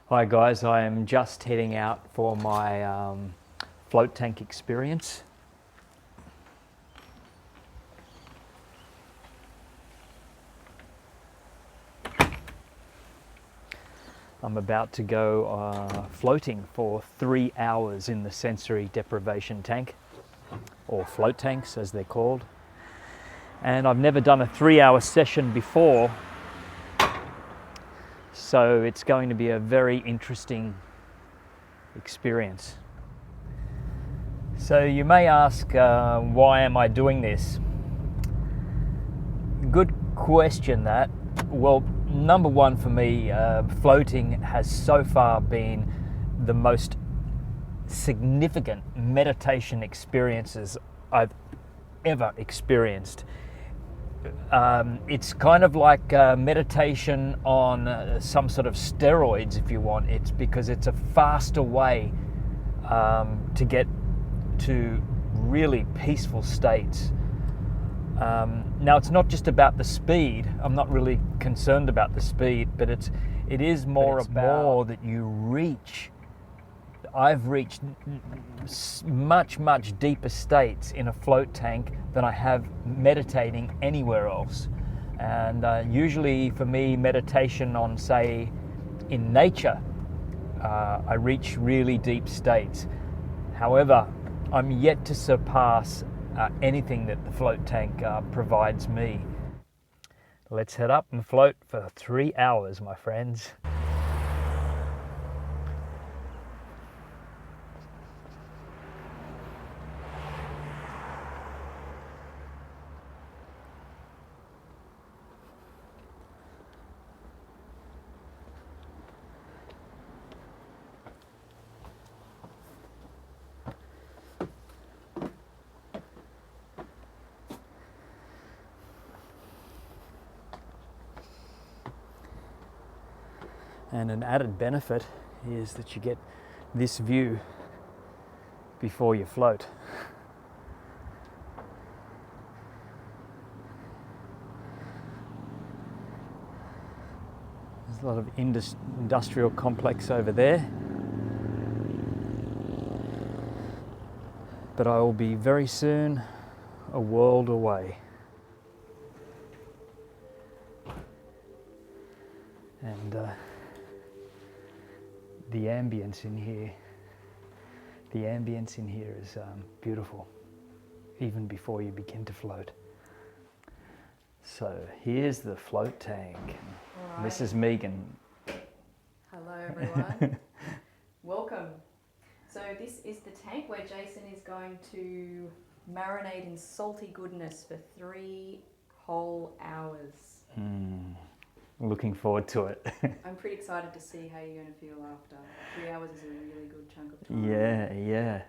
Hi guys, I am just heading out for my float tank experience. I'm about to go floating for 3 hours in the sensory deprivation tank, or float tanks as they're called. And I've never done a 3-hour session before, so it's going to be a very interesting experience. So you may ask, why am I doing this? Good question that. Well, number one for me, floating has so far been the most significant meditation experiences I've ever experienced. It's kind of like meditation on some sort of steroids, if you want. It's because it's a faster way to get to really peaceful states. Now, it's not just about the speed. I'm not really concerned about the speed, but it is more about that you reach. I've reached much deeper states in a float tank than I have meditating anywhere else. And usually for me, meditation on, say, in nature, I reach really deep states. However, I'm yet to surpass anything that the float tank provides me. Let's head up and float for 3 hours, my friends. And an added benefit is that you get this view before you float. There's a lot of industrial complex over there. But I will be very soon a world away. And the ambience in here is beautiful, even before you begin to float. So here's the float tank. Right. This is Megan. Hello everyone. Welcome. So this is the tank where Jason is going to marinate in salty goodness for 3 whole hours. Looking forward to it. I'm pretty excited to see how you're going to feel after. 3 hours is a really good chunk of time. Yeah.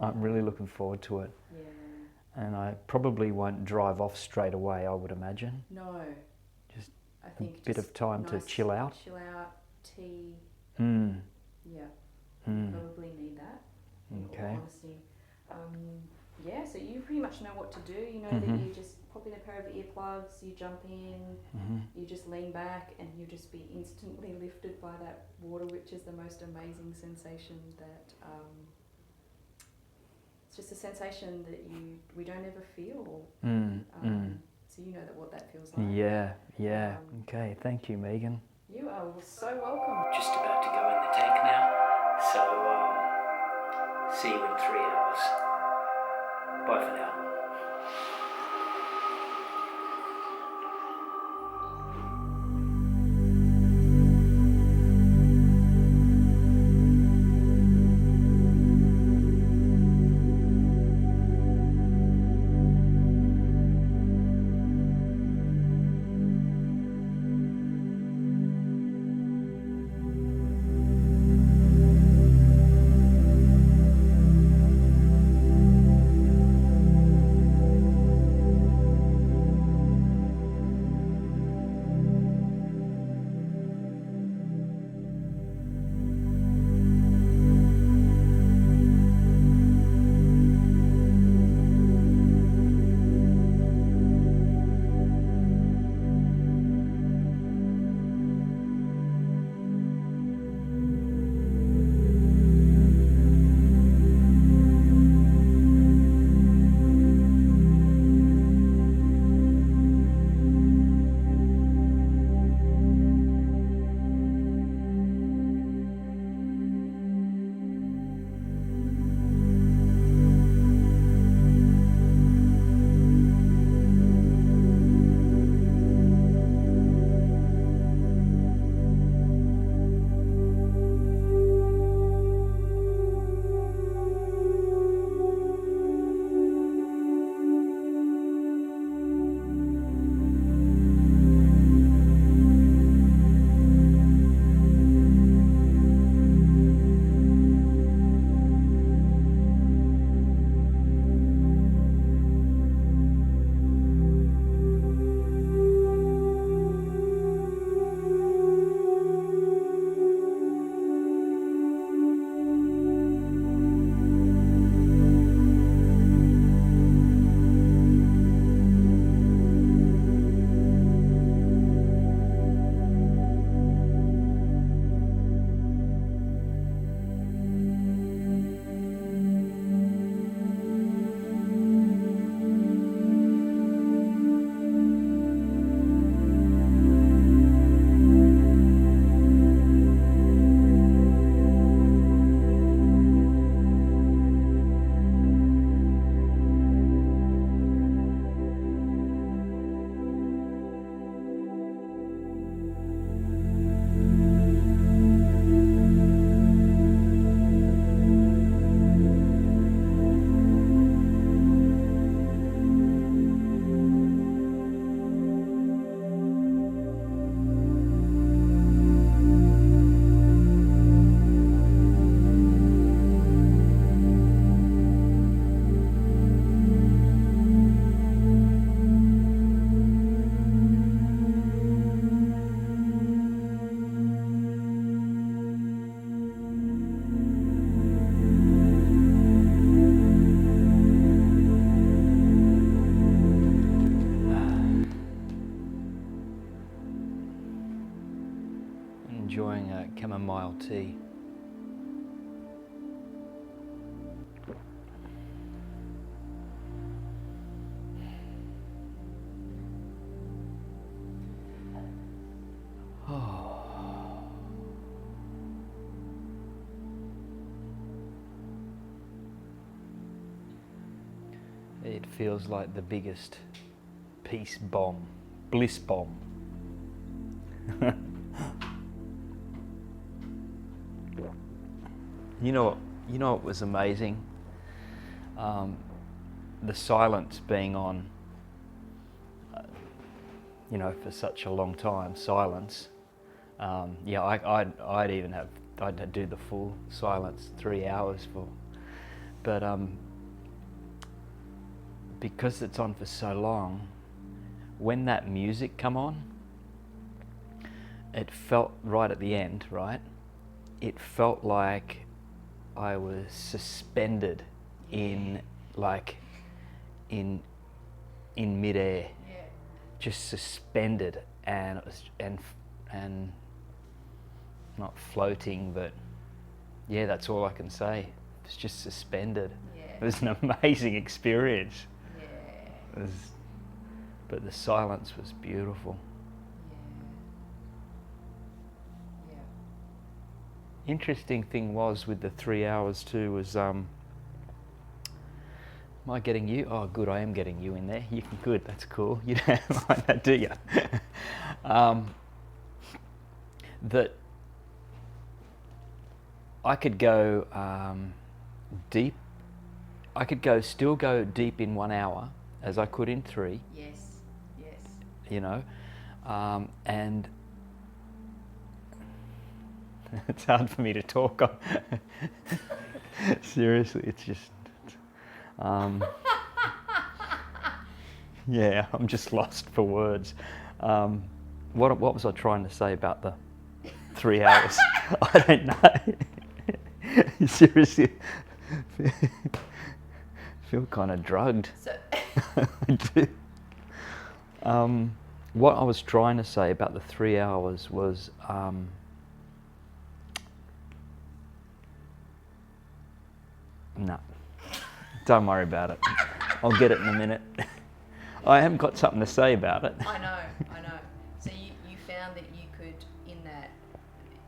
I'm really looking forward to it. Yeah. And I probably won't drive off straight away, I would imagine. No. Just I think a bit of time nice to chill out. Chill out, tea. Yeah. Probably need that. Okay. In all honesty. Yeah, so you pretty much know what to do. You know that you just pop in a pair of earplugs, you jump in, you just lean back, and you just be instantly lifted by that water, which is the most amazing sensation that it's just a sensation that we don't ever feel. So you know what that feels like. Yeah. Okay, thank you, Megan. You are so welcome. Just about to go in the tank now, so see you in 3 hours. Bye for now. chamomile tea. It feels like the biggest peace bomb, bliss bomb. You know what was amazing? The silence being on, for such a long time, silence. I'd do the full silence, 3 hours for, but because it's on for so long, when that music come on, it felt right at the end, right? It felt like I was suspended in midair, just suspended, and not floating, but yeah, that's all I can say. It's just suspended. It was an amazing experience. But the silence was beautiful. Interesting thing was with the 3 hours too was, am I getting you? Oh, good, I am getting you in there. Good, that's cool. You don't like that, do you? That I could go deep. I could still go deep in 1 hour as I could in 3. Yes. And it's hard for me to talk on. Seriously, it's just, yeah, I'm just lost for words. What was I trying to say about the 3 hours? I don't know. Seriously, I feel kind of drugged. I do. What I was trying to say about the 3 hours was, no, don't worry about it. I'll get it in a minute. I haven't got something to say about it. I know. So you found that you could,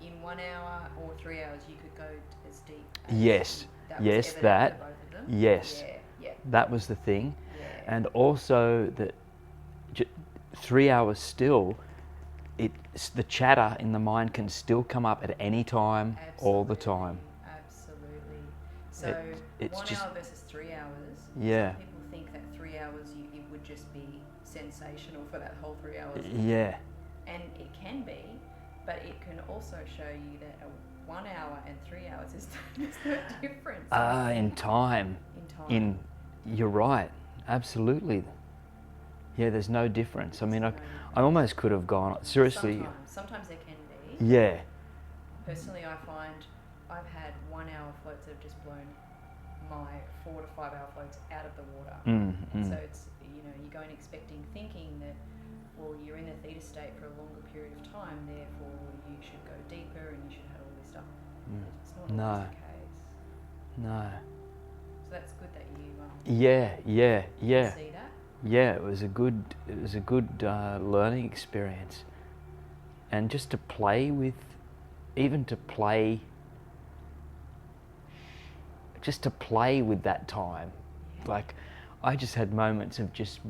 in 1 hour or 3 hours, you could go as deep as Yes, that was evident that. for both of them? Yes, Yeah. that was the thing. Yeah. And also that 3 hours still, the chatter in the mind can still come up at any time, all the time. Absolutely. So it's 1 just, hour versus 3 hours. Yeah. Some people think that 3 hours it would just be sensational for that whole 3 hours. Yeah. And it can be, but it can also show you that 1 hour and 3 hours there's no difference. In time. You're right. Absolutely. Yeah, there's no difference. I mean, I almost could have gone, seriously. Sometimes there can be. Yeah. Personally, I find I've had 1 hour floats that have just blown my 4 to 5 hour floats out of the water. So it's, you go in thinking that, well, you're in a theta state for a longer period of time, therefore you should go deeper and you should have all this stuff. It's not always the case. No. So that's good that you Yeah. see that. Yeah, it was a good learning experience, and just to play with, that time, like I just had moments of just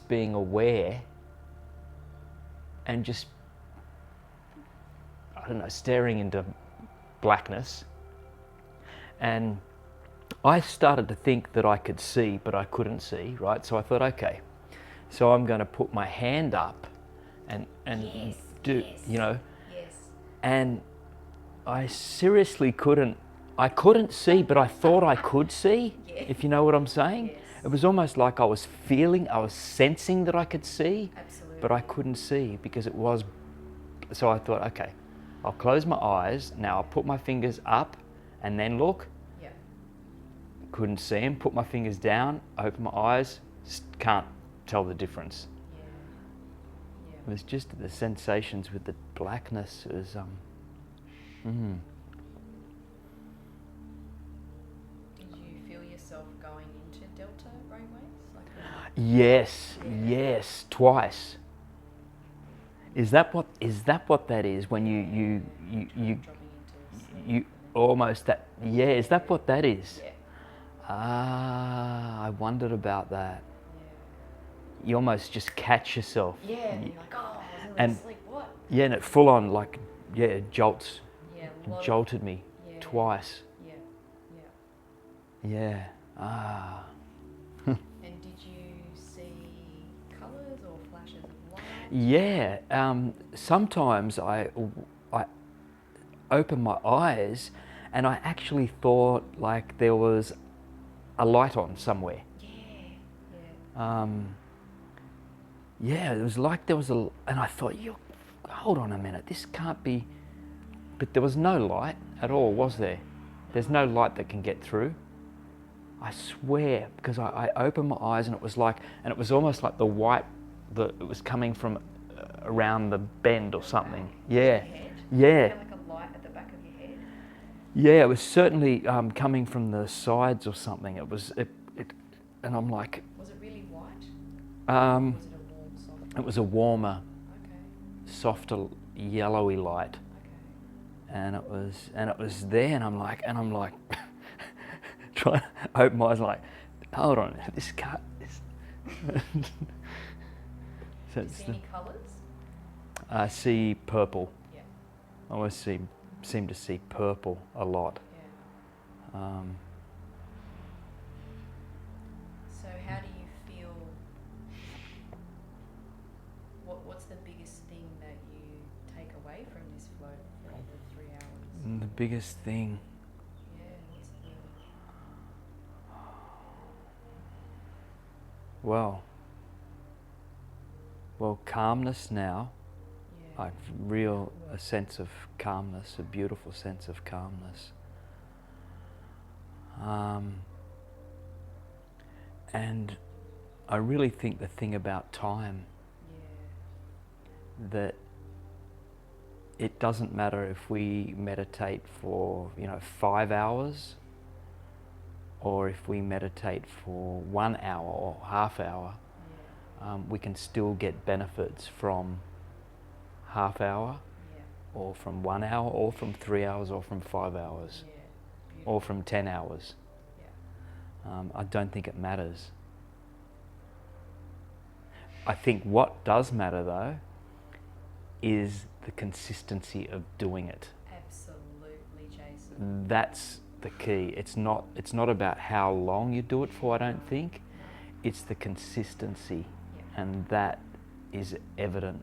being aware, and just, I don't know, staring into blackness, and I started to think that I could see, but I couldn't see, right? So I thought, okay, so I'm going to put my hand up and do. And I seriously couldn't see, but I thought I could see, if you know what I'm saying. Yes. It was almost like I was sensing that I could see, Absolutely. but I couldn't see because it was, so I thought, okay, I'll close my eyes, now I'll put my fingers up and then look. Couldn't see him, put my fingers down, open my eyes, can't tell the difference. It was just the sensations with the blackness. It was Did you feel yourself going into delta brainwaves? Like Yes, yes, twice. Is that what that is when you dropping into sleep? you almost that? Yeah, is that what that is? Yeah. Ah, I wondered about that. Yeah. You almost just catch yourself. Yeah, and you're like, oh, I was in And- asleep, what? Yeah, and it full on like, yeah, it jolts. Yeah, It jolted me yeah. twice. Yeah, yeah. Yeah. Ah. And did you see colours or flashes of light? Yeah. Sometimes I open my eyes, and I actually thought like there was a light on somewhere. Yeah, yeah. Yeah, it was like there was and I thought, hold on a minute, this can't be. But there was no light at all, was there? There's no light that can get through. I swear, because I opened my eyes and it was like, and it was almost like the white, it was coming from around the bend or something. Yeah, yeah. Like a light at the back of your head. Yeah, it was certainly coming from the sides or something. It was and I'm like. Was it really white? Um, Was it a warm, soft? it was a warmer, Okay. softer, yellowy light, Okay. and it was there, and I'm like trying to open my eyes, like, hold on, this can't. So Do you see any colours? I see purple. Yeah. I always seem to see purple a lot. Yeah. So how do you feel? What's the biggest thing that you take away from this float for the 3 hours? And the biggest thing. Yeah. What's the? Well, calmness now. Yeah. A sense of calmness, a beautiful sense of calmness. And I really think the thing about time, that it doesn't matter if we meditate for 5 hours, or if we meditate for 1 hour or half hour. We can still get benefits from half hour, or from 1 hour, or from 3 hours, or from 5 hours, or from 10 hours. I don't think it matters. I think what does matter though is the consistency of doing it. Absolutely, Jason. That's the key. It's not about how long you do it for, I don't think. It's the consistency, and that is evident.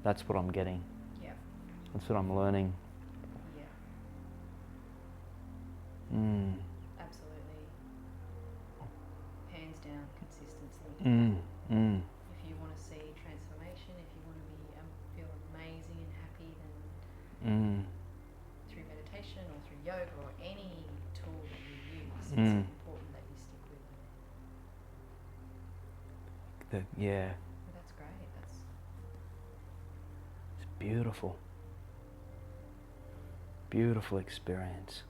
That's what I'm getting. Yeah. That's what I'm learning. Yeah. Absolutely. Hands down, consistency. If you want to see transformation, if you want to be feel amazing and happy, then through meditation or through yoga or any tool that you use, it's important that you stick with it. Yeah. Well, that's great. It's beautiful. Beautiful experience.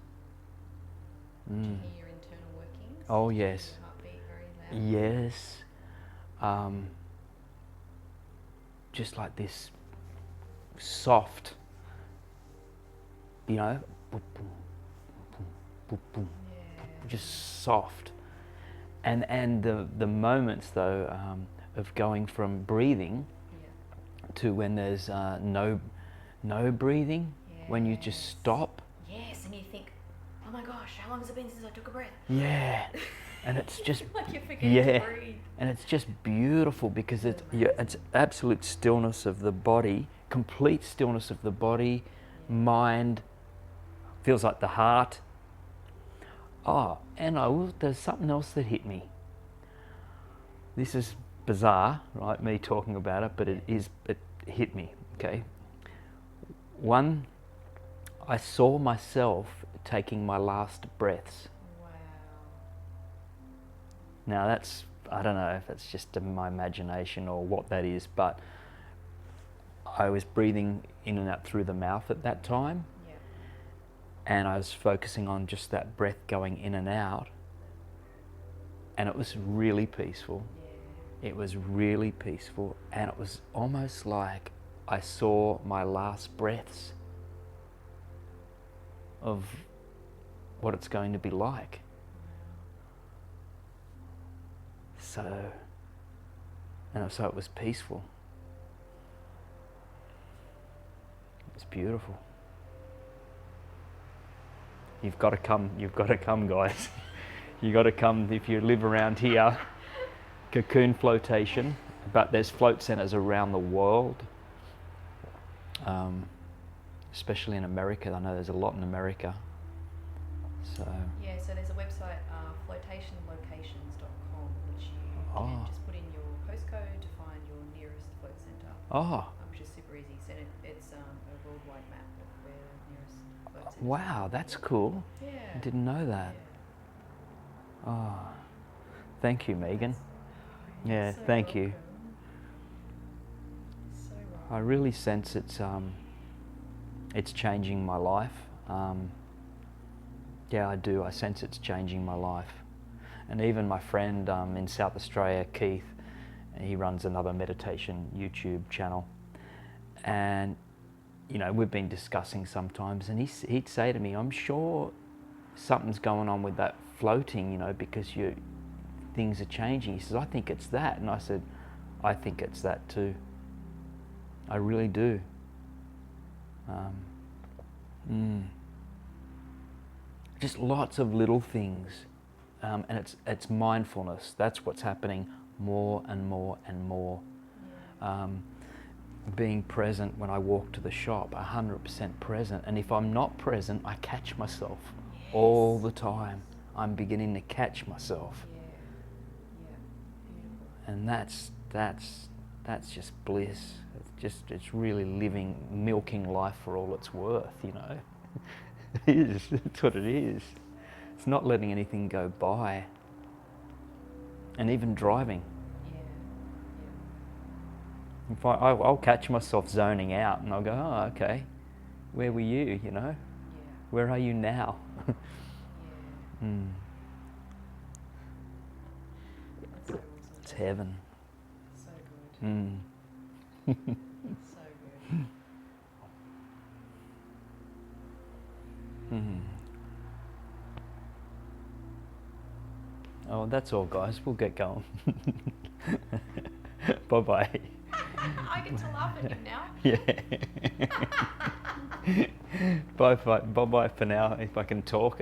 Did you hear your internal workings? Oh, Did you hear yes. your heartbeat very loud? Yes. Just like this soft, boop, boom, boop, boom, boop, boom. Yeah. Just soft. And the moments though of going from breathing to when there's no breathing, when you just stop. Yes, and you think, oh my gosh, how long has it been since I took a breath? Yeah. And it's just like you're forgetting to breathe. And it's just beautiful because it's absolute stillness of the body, complete stillness of the body, mind, feels like the heart. Oh, and there's something else that hit me. This is bizarre, right? Me talking about it, but it hit me. Okay. One, I saw myself taking my last breaths. Wow. Now that's, I don't know if that's just my imagination or what that is, but I was breathing in and out through the mouth at that time. Yeah. and I was focusing on just that breath going in and out, and it was really peaceful. It was really peaceful, and it was almost like I saw my last breaths of what it's going to be like. So it was peaceful. It was beautiful. You've got to come, guys. You've got to come if you live around here. Cocoon flotation, but there's float centres around the world, especially in America. I know there's a lot in America. So so there's a website, flotationlocations.com, which you can just put in your postcode to find your nearest float centre. Which is super easy. So it's a worldwide map of where the nearest float centre is. Wow, that's cool. Yeah. I didn't know that. Yeah. Thank you, Megan. Yeah, So thank you. welcome. So right. I really sense it's changing my life. Yeah, I do. I sense it's changing my life. And even my friend in South Australia, Keith, he runs another meditation YouTube channel. And, you know, we've been discussing sometimes, and he'd say to me, I'm sure something's going on with that floating, you know, because things are changing. He says, I think it's that. And I said, I think it's that too. I really do. Just lots of little things, and it's mindfulness. That's what's happening more and more and more. Being present when I walk to the shop, 100% present. And if I'm not present, I catch myself all the time. I'm beginning to catch myself, and that's just bliss. It's really milking life for all it's worth, you know. It is. That's what it is. It's not letting anything go by. And even driving. If I'll catch myself zoning out, and I'll go, oh, okay, where were you, you know? Where are you now? That's so awesome. It's heaven. So good. So good. Oh, that's all, guys. We'll get going. Bye-bye. I get to laugh at him now. Yeah. Bye-bye for now, if I can talk.